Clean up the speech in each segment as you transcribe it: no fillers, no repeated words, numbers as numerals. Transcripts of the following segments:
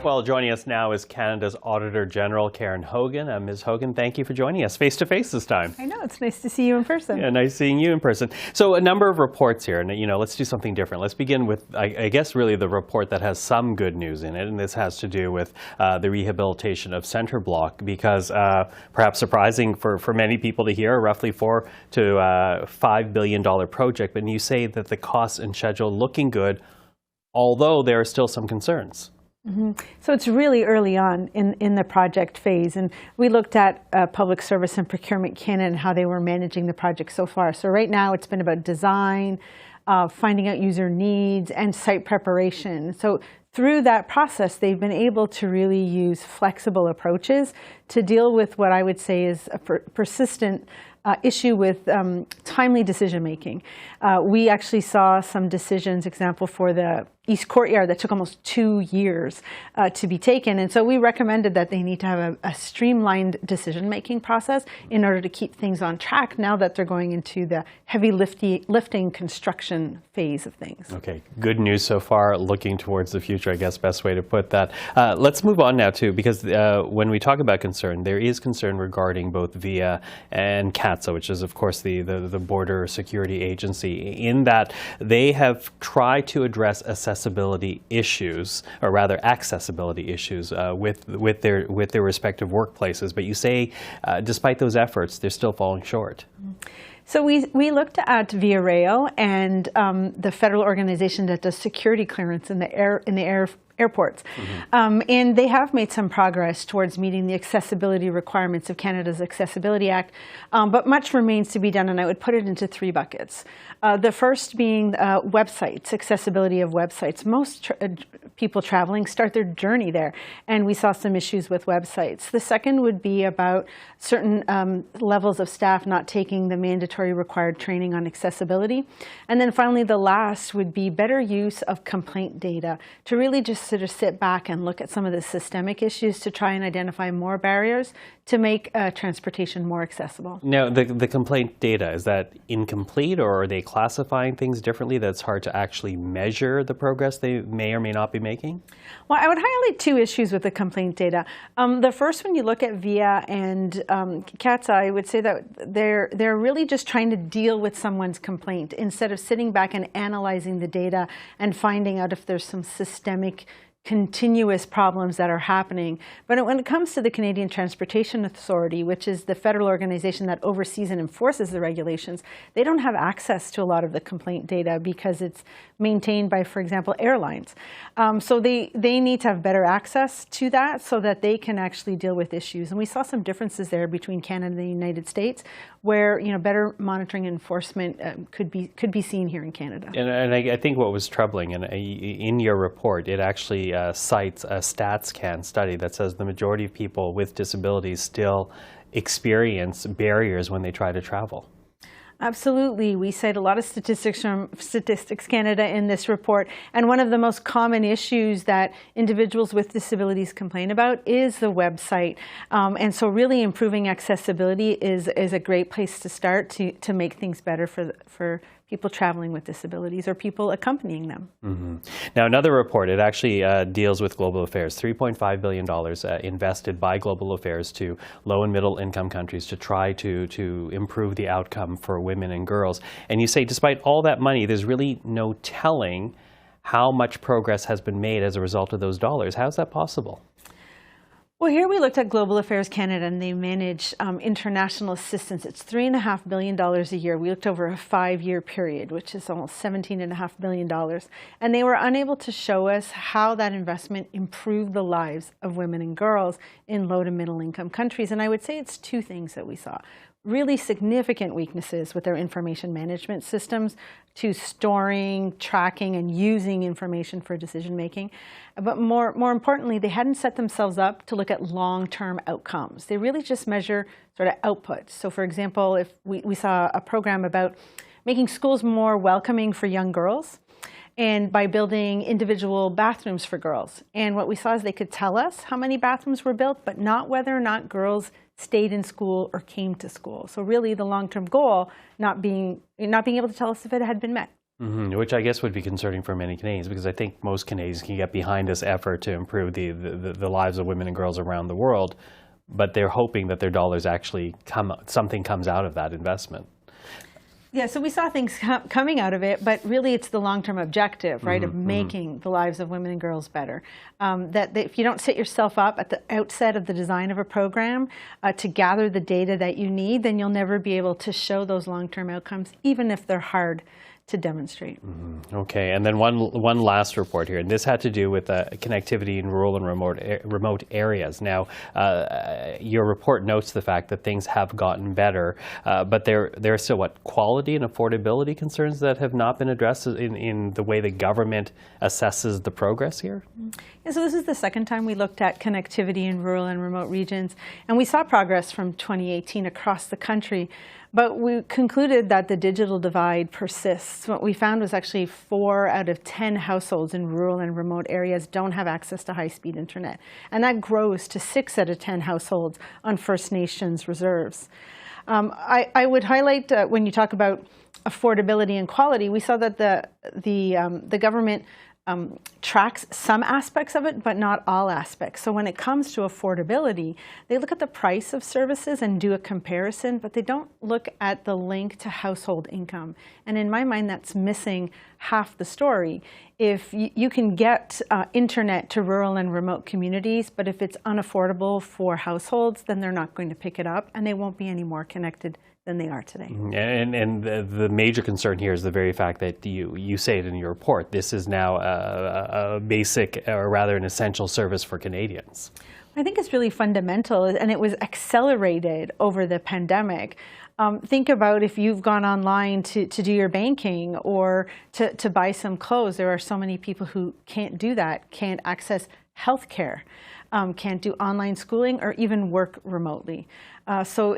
Well, joining us now is Canada's Auditor General Karen Hogan. Ms. Hogan, thank you for joining us face-to-face this time. I know, it's nice to see you in person. Yeah, nice seeing you in person. So a number of reports here, and let's do something different. Let's begin with, I guess, really the report that has some good news in it, and this has to do with the rehabilitation of Centre Block, because perhaps surprising for many people to hear, a roughly $4 to $5 billion project, but you say that the costs and schedule looking good, although there are still some concerns. Mm-hmm. So it's really early on in the project phase, and we looked at Public Service and Procurement Canada and how they were managing the project so far. So right now it's been about design, finding out user needs, and site preparation. So through that process, they've been able to really use flexible approaches to deal with what I would say is a persistent issue with timely decision making. We actually saw some decisions, example for the East Courtyard, that took almost 2 years to be taken. And so we recommended that they need to have a streamlined decision-making process in order to keep things on track now that they're going into the heavy lifting construction phase of things. Okay, good news so far, looking towards the future, I guess, best way to put that. Let's move on now too, because when we talk about concern, there is concern regarding both VIA and CATSA, which is of course the Border Security Agency, in that they have tried to address accessibility issues, or rather accessibility issues, with their respective workplaces. But you say, despite those efforts, they're still falling short. So we looked at Via Rail and the federal organization that does security clearance in the airports. Mm-hmm. And they have made some progress towards meeting the accessibility requirements of Canada's Accessibility Act, but much remains to be done, and I would put it into 3 buckets. The first being websites, accessibility of websites. Most people traveling start their journey there, and we saw some issues with websites. The second would be about certain levels of staff not taking the mandatory required training on accessibility. And then finally, the last would be better use of complaint data to really just sort of sit back and look at some of the systemic issues to try and identify more barriers to make transportation more accessible. Now, the complaint data, is that incomplete, or are they classifying things differently that's hard to actually measure the progress they may or may not be making? Well, I would highlight 2 issues with the complaint data. The first, when you look at VIA and CATSA, I would say that they're really just trying to deal with someone's complaint instead of sitting back and analyzing the data and finding out if there's some systemic continuous problems that are happening. But when it comes to the Canadian Transportation Authority, which is the federal organization that oversees and enforces the regulations, they don't have access to a lot of the complaint data because it's maintained by, for example, airlines. So they need to have better access to that so that they can actually deal with issues. And we saw some differences there between Canada and the United States, where better monitoring and enforcement could be seen here in Canada. And I think what was troubling, and in your report, it actually cites a StatsCan study that says the majority of people with disabilities still experience barriers when they try to travel. Absolutely. We cite a lot of statistics from Statistics Canada in this report, and one of the most common issues that individuals with disabilities complain about is the website. And so really improving accessibility is a great place to start to make things better for people traveling with disabilities or people accompanying them. Mm-hmm. Now, another report, it actually deals with global affairs. $3.5 billion invested by global affairs to low and middle income countries to try to improve the outcome for women and girls. And you say, despite all that money, there's really no telling how much progress has been made as a result of those dollars. How is that possible? Well, here we looked at Global Affairs Canada, and they manage international assistance. It's $3.5 billion a year. We looked over a 5-year period, which is almost $17.5 billion. And they were unable to show us how that investment improved the lives of women and girls in low to middle income countries. And I would say it's 2 things that we saw. Really significant weaknesses with their information management systems to storing, tracking, and using information for decision making. But more importantly, they hadn't set themselves up to look at long-term outcomes. They really just measure sort of outputs. So for example, if we saw a program about making schools more welcoming for young girls, and by building individual bathrooms for girls. And what we saw is they could tell us how many bathrooms were built, but not whether or not girls stayed in school or came to school. So really the long-term goal not being able to tell us if it had been met. Which I guess would be concerning for many Canadians, because I think most Canadians can get behind this effort to improve the lives of women and girls around the world, but they're hoping that their dollars actually something comes out of that investment. Yeah, so we saw things coming out of it, but really it's the long-term objective, right, of making the lives of women and girls better. That if you don't set yourself up at the outset of the design of a program to gather the data that you need, then you'll never be able to show those long-term outcomes, even if they're hard to demonstrate. Okay, and then one last report here, and this had to do with connectivity in rural and remote areas. Now, your report notes the fact that things have gotten better, but there are still, what, quality and affordability concerns that have not been addressed in the way the government assesses the progress here? Yeah, so this is the second time we looked at connectivity in rural and remote regions, and we saw progress from 2018 across the country. But we concluded that the digital divide persists. What we found was actually 4 out of 10 households in rural and remote areas don't have access to high-speed internet. And that grows to 6 out of 10 households on First Nations reserves. I would highlight when you talk about affordability and quality, we saw that the government tracks some aspects of it, but not all aspects. So when it comes to affordability, they look at the price of services and do a comparison, but they don't look at the link to household income. And in my mind, that's missing half the story. If you can get internet to rural and remote communities, but if it's unaffordable for households, then they're not going to pick it up, and they won't be any more connected than they are today. And the major concern here is the very fact that you say it in your report, this is now a basic, or rather an essential service for Canadians. I think it's really fundamental, and it was accelerated over the pandemic. Think about if you've gone online to do your banking or to buy some clothes. There are so many people who can't do that, can't access health care, can't do online schooling or even work remotely. So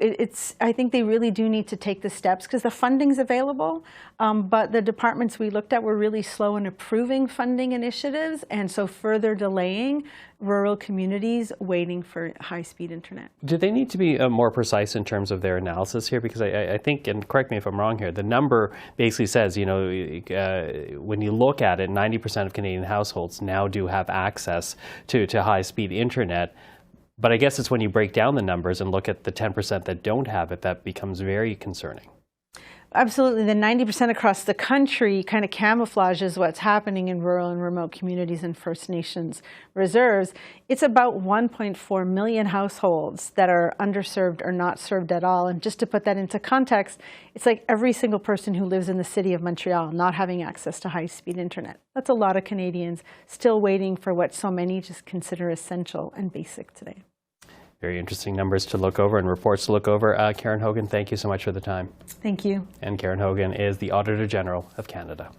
I think they really do need to take the steps because the funding's available, but the departments we looked at were really slow in approving funding initiatives, and so further delaying rural communities waiting for high-speed internet. Do they need to be more precise in terms of their analysis here? Because I think, and correct me if I'm wrong here, the number basically says, you know, when you look at it, 90% of Canadian households now do have access to high-speed internet. But I guess it's when you break down the numbers and look at the 10% that don't have it that becomes very concerning. Absolutely. The 90% across the country kind of camouflages what's happening in rural and remote communities and First Nations reserves. It's about 1.4 million households that are underserved or not served at all. And just to put that into context, it's like every single person who lives in the city of Montreal not having access to high-speed internet. That's a lot of Canadians still waiting for what so many just consider essential and basic today. Very interesting numbers to look over and reports to look over. Karen Hogan, thank you so much for the time. Thank you. And Karen Hogan is the Auditor General of Canada.